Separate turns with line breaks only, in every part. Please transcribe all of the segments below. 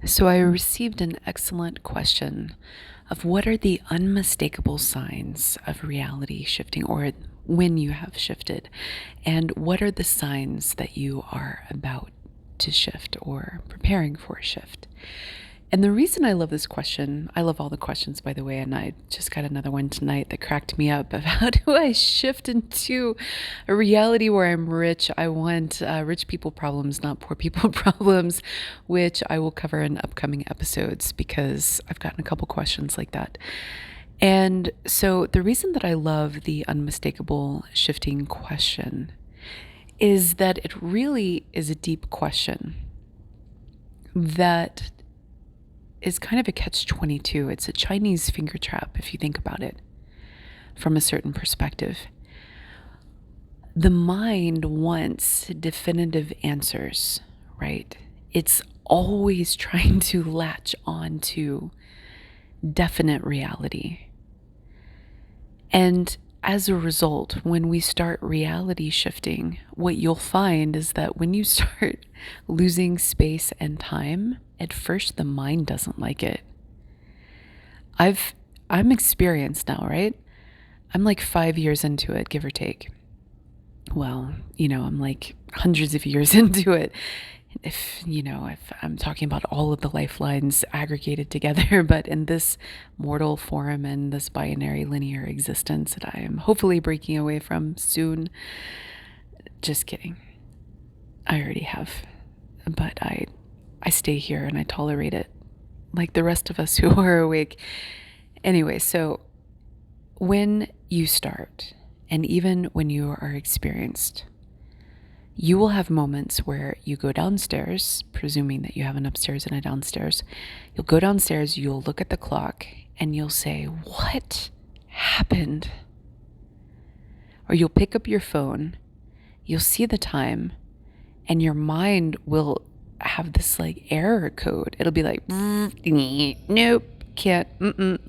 So I received an excellent question of what are the unmistakable signs of reality shifting or when you have shifted, and what are the signs that you are about to shift or preparing for a shift. And the reason I love this question, I love all the questions, by the way, and I just got another one tonight that cracked me up of how do I shift into a reality where I'm rich? I want rich people problems, not poor people problems, which I will cover in upcoming episodes because I've gotten a couple questions like that. And so the reason that I love the unmistakable shifting question is that it really is a deep question that is kind of a catch-22. It's a Chinese finger trap, if you think about it from a certain perspective. The mind wants definitive answers, right? It's always trying to latch on to definite reality. And as a result, when we start reality shifting, what you'll find is that when you start losing space and time, at first the mind doesn't like it. I'm experienced now, right? I'm like 5 years into it, give or take. Well, I'm like hundreds of years into it. If I'm talking about all of the lifelines aggregated together, but in this mortal form and this binary linear existence that I am hopefully breaking away from soon. Just kidding. I already have. But I stay here and I tolerate it like the rest of us who are awake. Anyway, so when you start, and even when you are experienced, you will have moments where you go downstairs, presuming that you have an upstairs and a downstairs. You'll go downstairs, you'll look at the clock, and you'll say, "What happened?" Or you'll pick up your phone, you'll see the time, and your mind will have this like error code. It'll be like, nope, can't,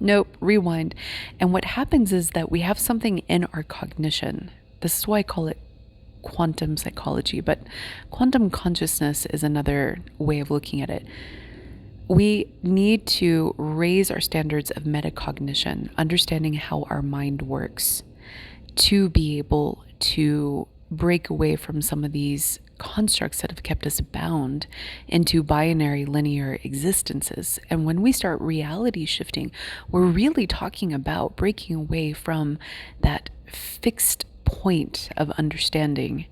nope, rewind. And what happens is that we have something in our cognition. This is why I call it quantum psychology, but quantum consciousness is another way of looking at it. We need to raise our standards of metacognition, understanding how our mind works, to be able to break away from some of these constructs that have kept us bound into binary linear existences. And when we start reality shifting, we're really talking about breaking away from that fixed point of understanding.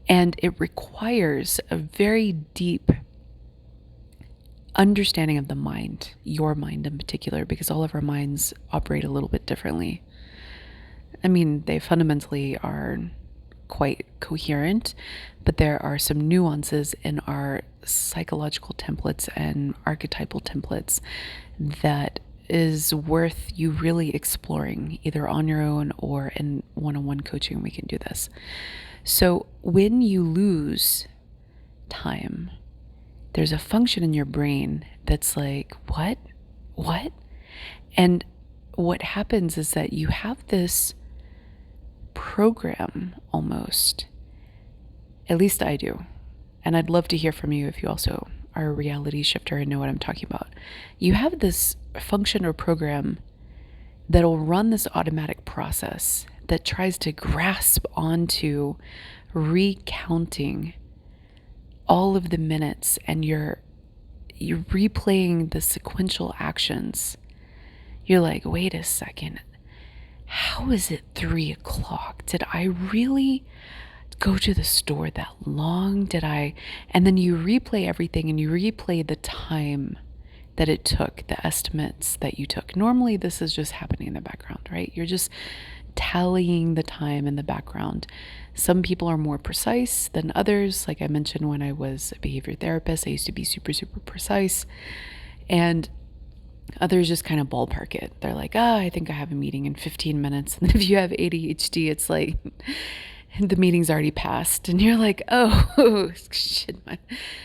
And it requires a very deep understanding of the mind, your mind in particular, because all of our minds operate a little bit differently. I mean, they fundamentally are quite coherent, but there are some nuances in our psychological templates and archetypal templates that is worth you really exploring, either on your own or in one-on-one coaching. We can do this. So when you lose time, there's a function in your brain that's like, what? And what happens is that you have this program almost, at least I do, and I'd love to hear from you if you also are a reality shifter and know what I'm talking about. You have this function or program that'll run this automatic process that tries to grasp onto recounting all of the minutes, and you're replaying the sequential actions. You're like, wait a second, how is it 3:00? Did I really go to the store that long? And then you replay everything, and you replay the time that it took, the estimates that you took. Normally this is just happening in the background, right? You're just tallying the time in the background. Some people are more precise than others. Like I mentioned, when I was a behavior therapist, I used to be super, super precise. And others just kind of ballpark it. They're like, I think I have a meeting in 15 minutes. And if you have ADHD, it's like the meeting's already passed. And you're like, oh, shit, my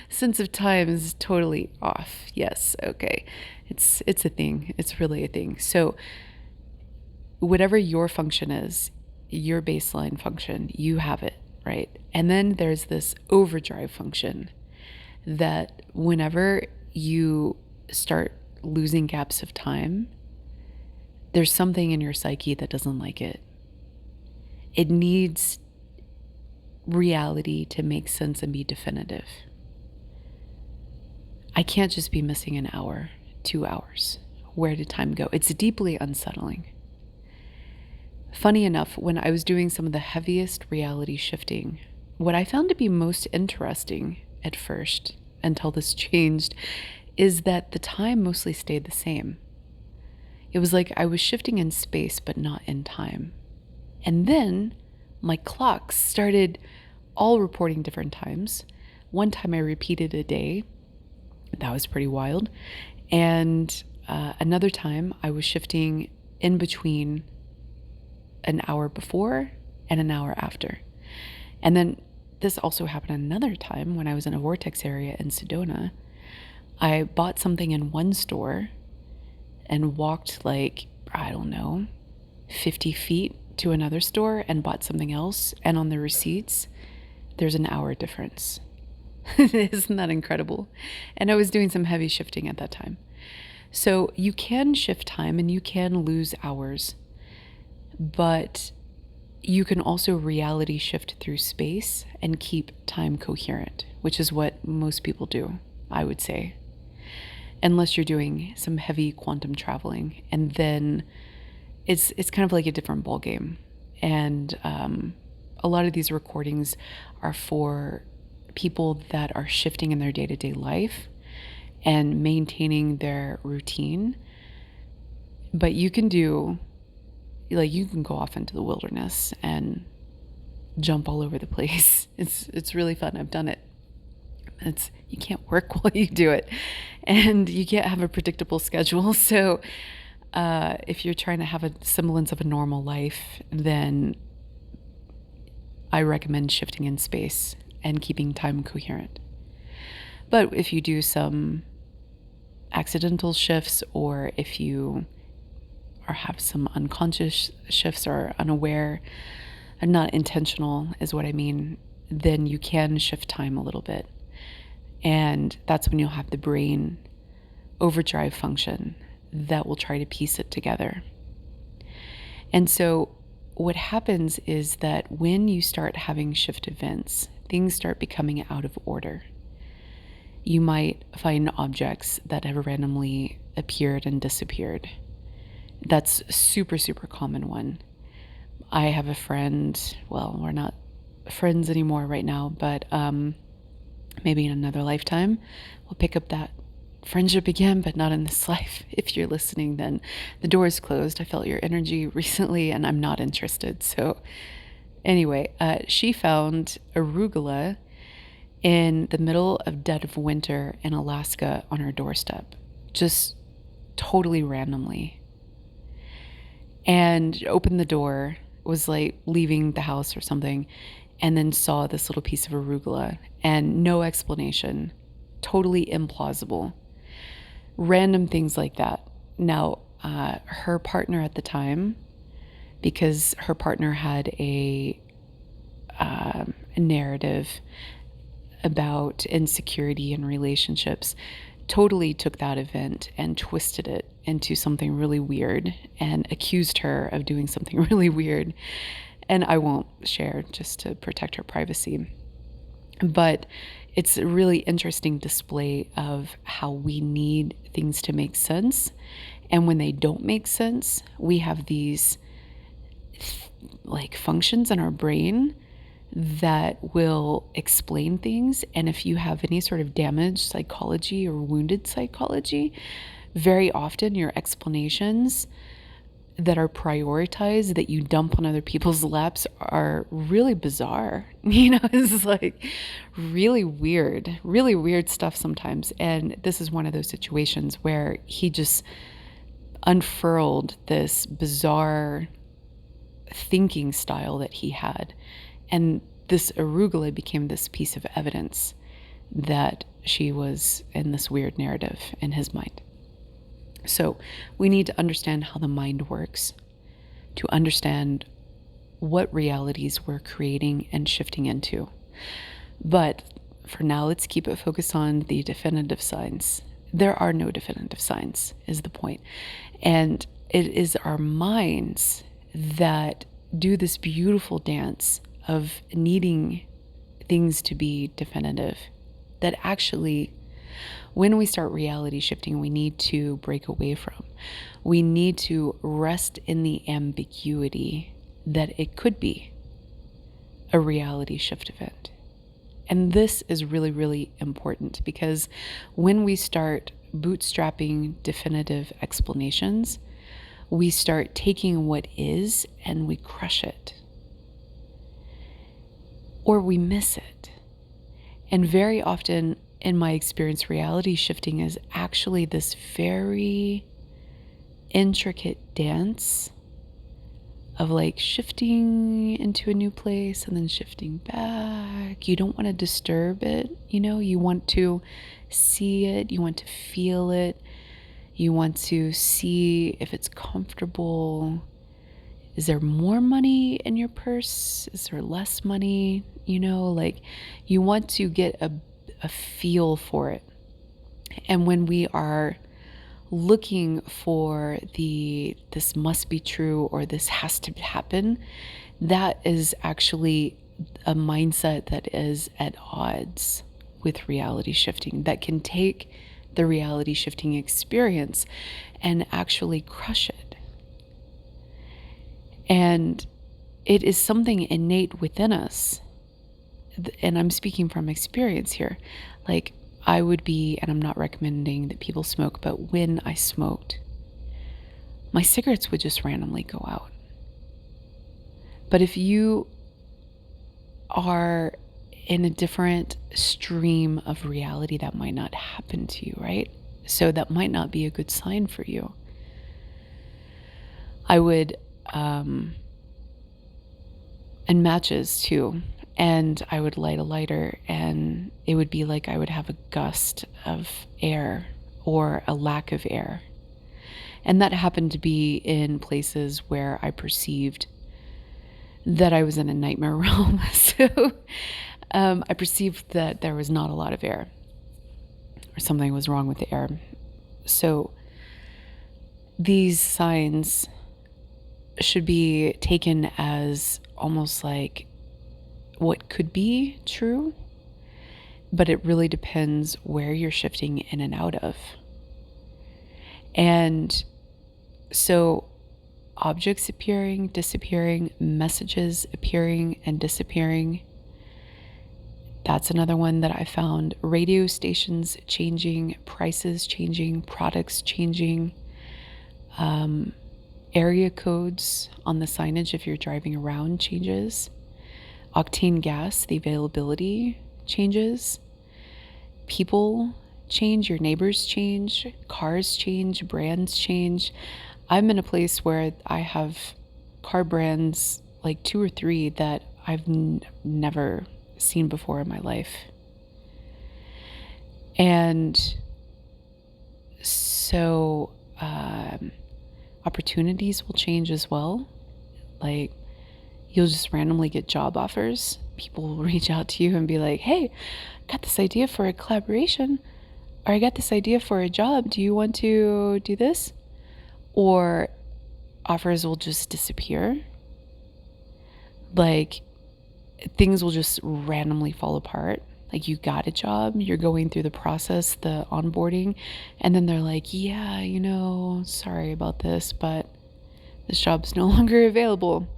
sense of time is totally off. Yes, okay. It's a thing. It's really a thing. So whatever your function is, your baseline function, you have it, right? And then there's this overdrive function that whenever you start losing gaps of time, there's something in your psyche that doesn't like it. It needs reality to make sense and be definitive. I can't just be missing an hour, 2 hours. Where did time go? It's deeply unsettling. Funny enough, when I was doing some of the heaviest reality shifting, what I found to be most interesting at first, until this changed, is that the time mostly stayed the same. It was like I was shifting in space, but not in time. And then my clocks started all reporting different times. One time I repeated a day. That was pretty wild. And another time I was shifting in between an hour before and an hour after. And then this also happened another time when I was in a vortex area in Sedona. I bought something in one store and walked like, I don't know, 50 feet to another store and bought something else. And on the receipts, there's an hour difference. Isn't that incredible? And I was doing some heavy shifting at that time. So you can shift time and you can lose hours, but you can also reality shift through space and keep time coherent, which is what most people do, I would say. Unless you're doing some heavy quantum traveling, and then it's kind of like a different ballgame. And a lot of these recordings are for people that are shifting in their day-to-day life and maintaining their routine. But you can do, like, you can go off into the wilderness and jump all over the place. It's really fun. I've done it. You can't work while you do it, and you can't have a predictable schedule. So if you're trying to have a semblance of a normal life, then I recommend shifting in space and keeping time coherent. But if you do some accidental shifts, or if you have some unconscious shifts or unaware and not intentional is what I mean, then you can shift time a little bit. And that's when you'll have the brain overdrive function that will try to piece it together. And so what happens is that when you start having shift events, things start becoming out of order. You might find objects that have randomly appeared and disappeared. That's a super, super common one. I have a friend, well, we're not friends anymore right now, but maybe in another lifetime, we'll pick up that friendship again, but not in this life. If you're listening, then the door is closed. I felt your energy recently and I'm not interested. So anyway, she found arugula in the middle of dead of winter in Alaska on her doorstep, just totally randomly. And opened the door, was like leaving the house or something, and then saw this little piece of arugula and no explanation, totally implausible. Random things like that. Now, her partner at the time, because her partner had a narrative about insecurity in relationships, totally took that event and twisted it into something really weird and accused her of doing something really weird. And I won't share just to protect her privacy. But it's a really interesting display of how we need things to make sense. And when they don't make sense, we have these like functions in our brain that will explain things. And if you have any sort of damaged psychology or wounded psychology, very often your explanations that are prioritized, that you dump on other people's laps, are really bizarre. You know, it's like really weird stuff sometimes. And this is one of those situations where he just unfurled this bizarre thinking style that he had. And this arugula became this piece of evidence that she was in this weird narrative in his mind. So we need to understand how the mind works to understand what realities we're creating and shifting into. But for now, let's keep it focused on the definitive signs There are no definitive signs, is the point. And it is our minds that do this beautiful dance of needing things to be definitive, that actually, when we start reality shifting, we need to break away from. We need to rest in the ambiguity that it could be a reality shift event. And this is really, really important, because when we start bootstrapping definitive explanations, we start taking what is and we crush it, or we miss it. And very often, in my experience, reality shifting is actually this very intricate dance of like shifting into a new place and then shifting back. You don't want to disturb it, you want to see it, you want to feel it, you want to see if it's comfortable. Is there more money in your purse? Is there less money? You want to get a feel for it. And when we are looking for this must be true or this has to happen, that is actually a mindset that is at odds with reality shifting, that can take the reality shifting experience and actually crush it. And it is something innate within us. And I'm speaking from experience here. Like, I would be, and I'm not recommending that people smoke, but when I smoked, my cigarettes would just randomly go out. But if you are in a different stream of reality, that might not happen to you, right? So that might not be a good sign for you. I would, and matches too. And I would light a lighter, and it would be like I would have a gust of air or a lack of air. And that happened to be in places where I perceived that I was in a nightmare realm. So I perceived that there was not a lot of air, or something was wrong with the air. So these signs should be taken as almost like what could be true, but it really depends where you're shifting in and out of. And so objects appearing, disappearing, messages appearing and disappearing. That's another one that I found. Radio stations changing, prices changing, products changing, area codes on the signage if you're driving around changes. Octane gas, the availability changes. People change, your neighbors change, cars change, brands change. I'm in a place where I have car brands, like 2 or 3 that I've never seen before in my life. And so opportunities will change as well. Like, you'll just randomly get job offers. People will reach out to you and be like, hey, I got this idea for a collaboration, or I got this idea for a job. Do you want to do this? Or offers will just disappear. Like, things will just randomly fall apart. Like, you got a job, you're going through the process, the onboarding, and then they're like, yeah, sorry about this, but this job's no longer available.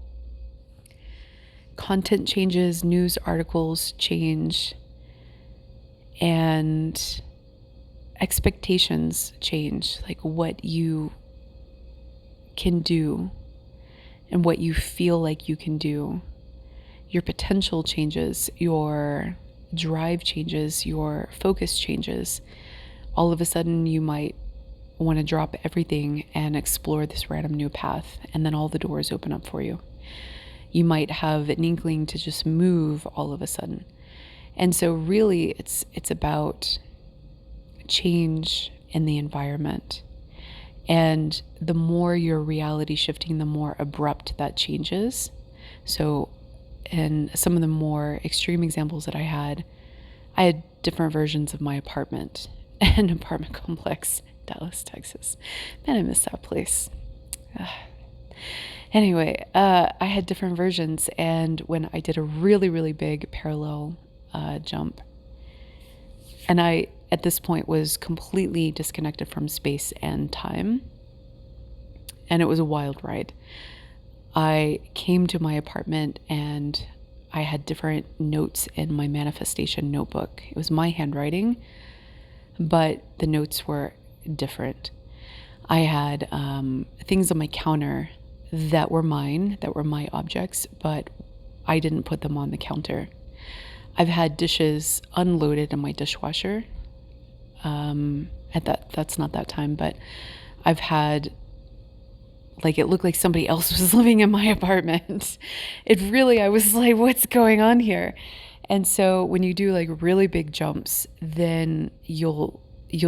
Content changes, news articles change, and expectations change, like what you can do and what you feel like you can do. Your potential changes, your drive changes, your focus changes. All of a sudden, you might want to drop everything and explore this random new path, and then all the doors open up for you. You might have an inkling to just move all of a sudden. And so really, it's about change in the environment. And the more you're reality shifting, the more abrupt that change is. So in some of the more extreme examples that I had different versions of my apartment. an apartment complex, Dallas, Texas. Man, I miss that place. Anyway, I had different versions, and when I did a really, really big parallel jump, and I, at this point, was completely disconnected from space and time, and it was a wild ride. I came to my apartment, and I had different notes in my manifestation notebook. It was my handwriting, but the notes were different. I had things on my counter that were mine, that were my objects, but I didn't put them on the counter. I've had dishes unloaded in my dishwasher. That's not that time, but I've had, like, it looked like somebody else was living in my apartment. I was like, what's going on here? And so when you do like really big jumps, then you'll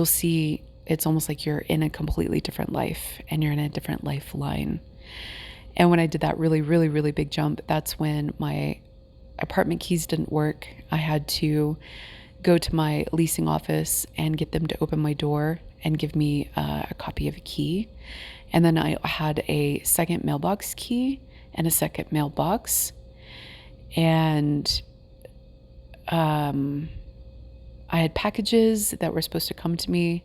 see it's almost like you're in a completely different life and you're in a different lifeline. And when I did that really, really, really big jump, that's when my apartment keys didn't work. I had to go to my leasing office and get them to open my door and give me a copy of a key. And then I had a second mailbox key and a second mailbox. And I had packages that were supposed to come to me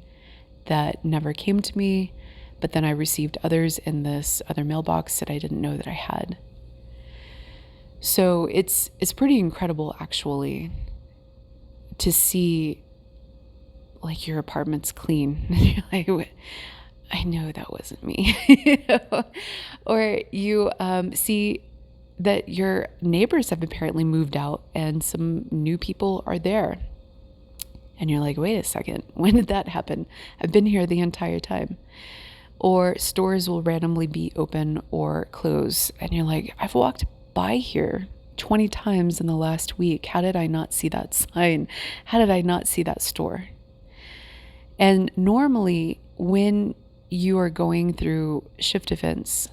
that never came to me, but then I received others in this other mailbox that I didn't know that I had. So it's pretty incredible, actually, to see like your apartment's clean. You're like, I know that wasn't me. Or you see that your neighbors have apparently moved out and some new people are there. And you're like, wait a second, when did that happen? I've been here the entire time. Or stores will randomly be open or close. And you're like, I've walked by here 20 times in the last week. How did I not see that sign? How did I not see that store? And normally when you are going through shift events,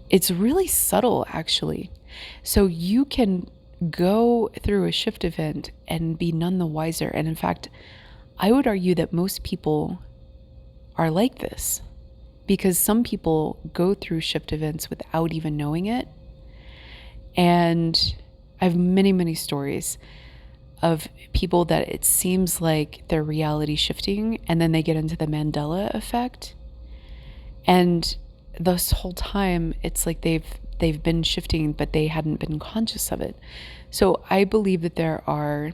it's really subtle, actually. So you can go through a shift event and be none the wiser. And in fact, I would argue that most people are like this, because some people go through shift events without even knowing it. And I have many, many stories of people that it seems like they're reality shifting, and then they get into the Mandela effect. And this whole time, it's like they've been shifting, but they hadn't been conscious of it. So I believe that there are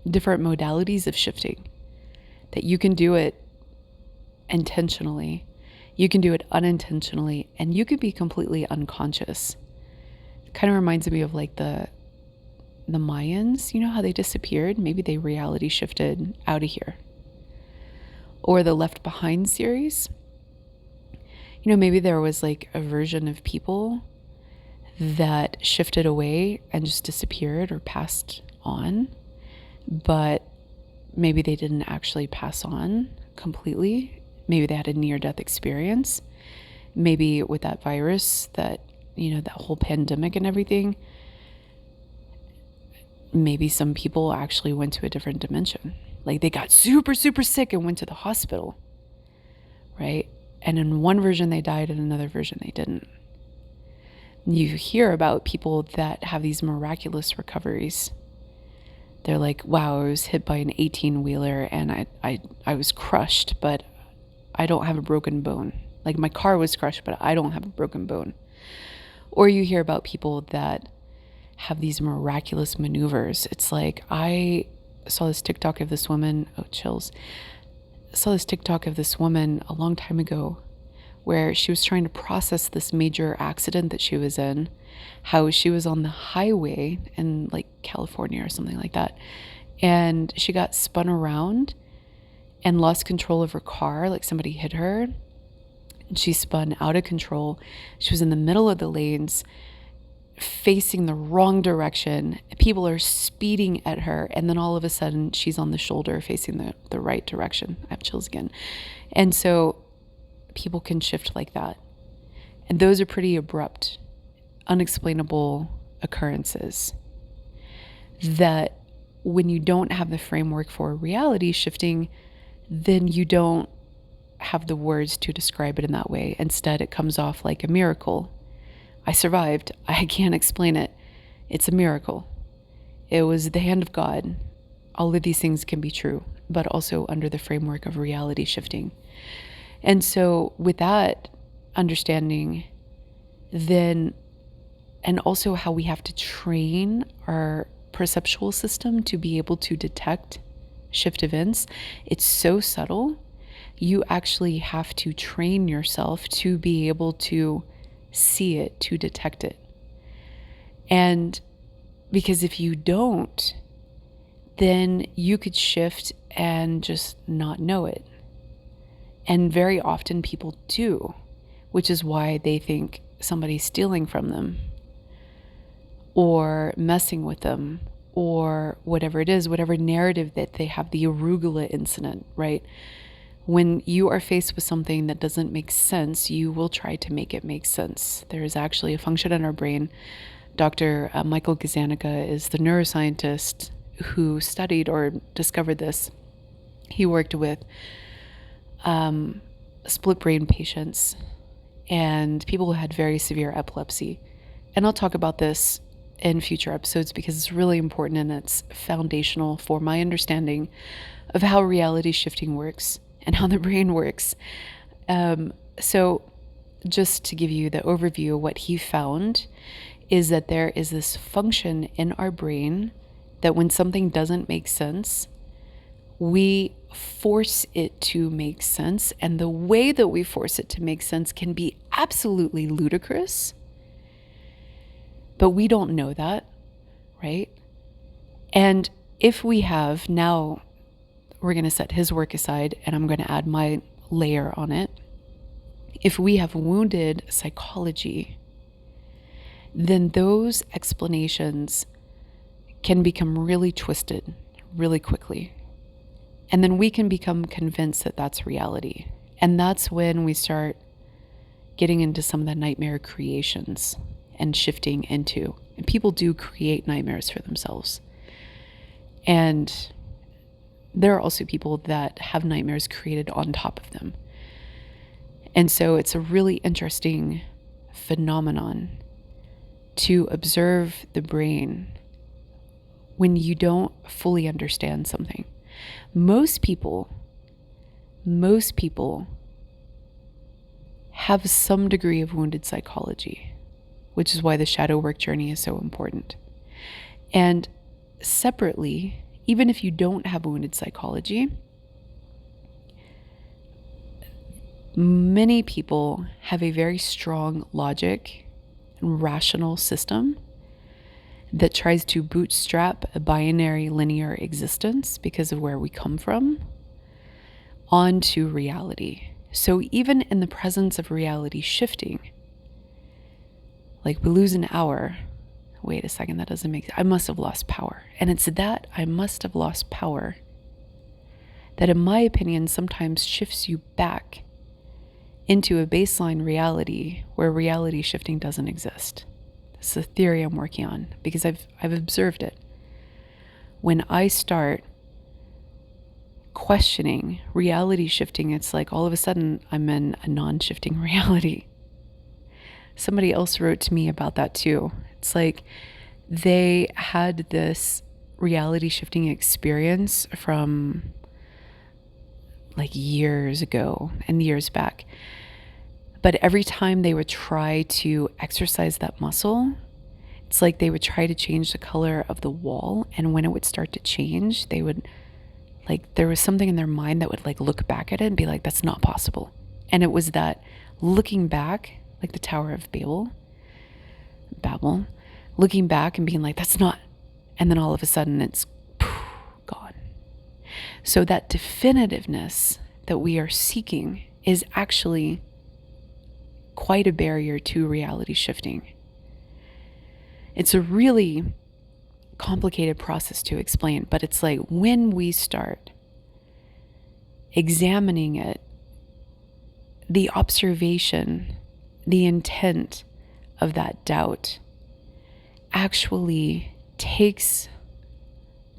different modalities of shifting, that you can do it intentionally, you can do it unintentionally, and you can be completely unconscious. It kind of reminds me of like the Mayans, you know how they disappeared? Maybe they reality shifted out of here. Or the Left Behind series. You know, maybe there was like a version of people that shifted away and just disappeared or passed on, but maybe they didn't actually pass on completely. Maybe they had a near-death experience. Maybe with that virus, that, you know, that whole pandemic and everything, maybe some people actually went to a different dimension. Like they got super, super sick and went to the hospital, right? And in one version they died, in another version they didn't. You hear about people that have these miraculous recoveries. They're like, wow, I was hit by an 18-wheeler and I was crushed, but I don't have a broken bone. Like my car was crushed, but I don't have a broken bone. Or you hear about people that have these miraculous maneuvers. It's like, I saw this TikTok of this woman, chills. I saw this TikTok of this woman a long time ago where she was trying to process this major accident that she was in, how she was on the highway in like California or something like that. And she got spun around and lost control of her car, like somebody hit her. And she spun out of control. She was in the middle of the lanes, facing the wrong direction. People are speeding at her, and then all of a sudden she's on the shoulder facing the right direction. I have chills again. And so people can shift like that. And those are pretty abrupt, unexplainable occurrences that when you don't have the framework for reality shifting, then you don't have the words to describe it in that way. Instead, it comes off like a miracle. I survived. I can't explain it. It's a miracle. It was the hand of God. All of these things can be true, but also under the framework of reality shifting. And so with that understanding, then, and also how we have to train our perceptual system to be able to detect shift events, it's so subtle. You actually have to train yourself to be able to see it, to detect it. And because if you don't, then you could shift and just not know it. And very often people do, which is why they think somebody's stealing from them or messing with them or whatever it is, whatever narrative that they have, the arugula incident, right? When you are faced with something that doesn't make sense, you will try to make it make sense. There is actually a function in our brain. Dr. Michael Gazzaniga is the neuroscientist who studied or discovered this. He worked with split brain patients and people who had very severe epilepsy. And I'll talk about this in future episodes because it's really important and it's foundational for my understanding of how reality shifting works and how the brain works. So just to give you the overview, what he found is that there is this function in our brain that when something doesn't make sense, we force it to make sense. And the way that we force it to make sense can be absolutely ludicrous, but we don't know that, right? And if we have, now we're going to set his work aside and I'm going to add my layer on it. If we have wounded psychology, then those explanations can become really twisted really quickly. And then we can become convinced that that's reality. And that's when we start getting into some of the nightmare creations and shifting into. And people do create nightmares for themselves. And there are also people that have nightmares created on top of them. And so it's a really interesting phenomenon to observe the brain when you don't fully understand something. Most people have some degree of wounded psychology, which is why the shadow work journey is so important. And separately, even if you don't have wounded psychology, many people have a very strong logic and rational system that tries to bootstrap a binary linear existence because of where we come from onto reality. So even in the presence of reality shifting, like we lose an hour, wait a second, that doesn't make sense. I must have lost power. And it's that I must have lost power that, in my opinion, sometimes shifts you back into a baseline reality where reality shifting doesn't exist. It's a theory I'm working on because I've observed it. When I start questioning reality shifting, it's like all of a sudden I'm in a non-shifting reality. Somebody else wrote to me about that too. It's like they had this reality shifting experience from like years ago and years back. But every time they would try to exercise that muscle, it's like they would try to change the color of the wall. And when it would start to change, they would, like, there was something in their mind that would like look back at it and be like, that's not possible. And it was that looking back, like the Tower of Babel, looking back and being like, that's not. And then all of a sudden it's gone. So that definitiveness that we are seeking is actually quite a barrier to reality shifting. It's a really complicated process to explain, but it's like when we start examining it, the observation, the intent of that doubt actually takes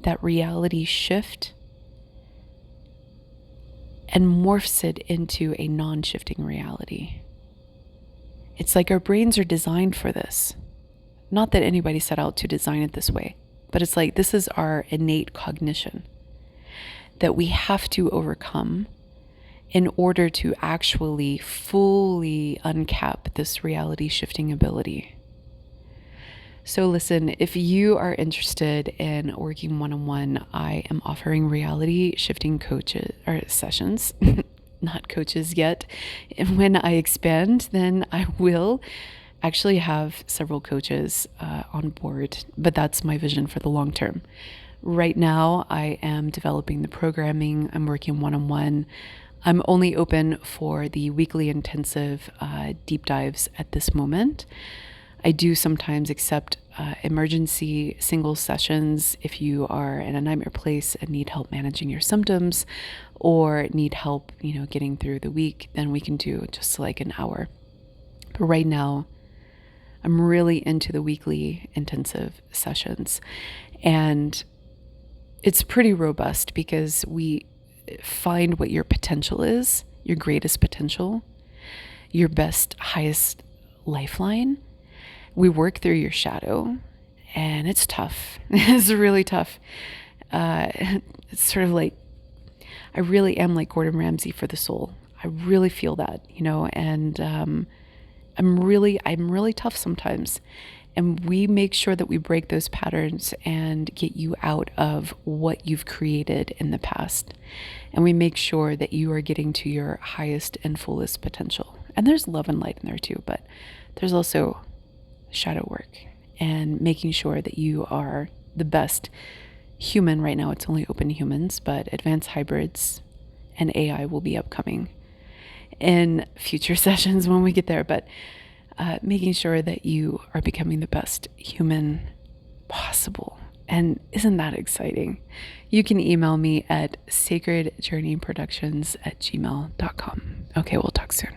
that reality shift and morphs it into a non-shifting reality. It's like our brains are designed for this. Not that anybody set out to design it this way, but it's like this is our innate cognition that we have to overcome in order to actually fully uncap this reality shifting ability. So listen, if you are interested in working one-on-one, I am offering reality shifting coaches or sessions, not coaches yet. And when I expand, then I will actually have several coaches on board, but that's my vision for the long term. Right now, I am developing the programming. I'm working one-on-one. I'm only open for the weekly intensive deep dives at this moment. I do sometimes accept emergency single sessions if you are in a nightmare place and need help managing your symptoms or need help, getting through the week, then we can do just like an hour. But right now, I'm really into the weekly intensive sessions. And it's pretty robust because we find what your potential is, your greatest potential, your best, highest lifeline. We work through your shadow, and it's tough. It's really tough. It's sort of like, I really am like Gordon Ramsay for the soul. I really feel that, and I'm really tough sometimes. And we make sure that we break those patterns and get you out of what you've created in the past. And we make sure that you are getting to your highest and fullest potential. And there's love and light in there too, but there's also shadow work and making sure that you are the best human. Right now it's only open to humans, but advanced hybrids and AI will be upcoming in future sessions when we get there. But making sure that you are becoming the best human possible. And isn't that exciting? You can email me at sacredjourneyproductions@gmail.com. Okay, we'll talk soon.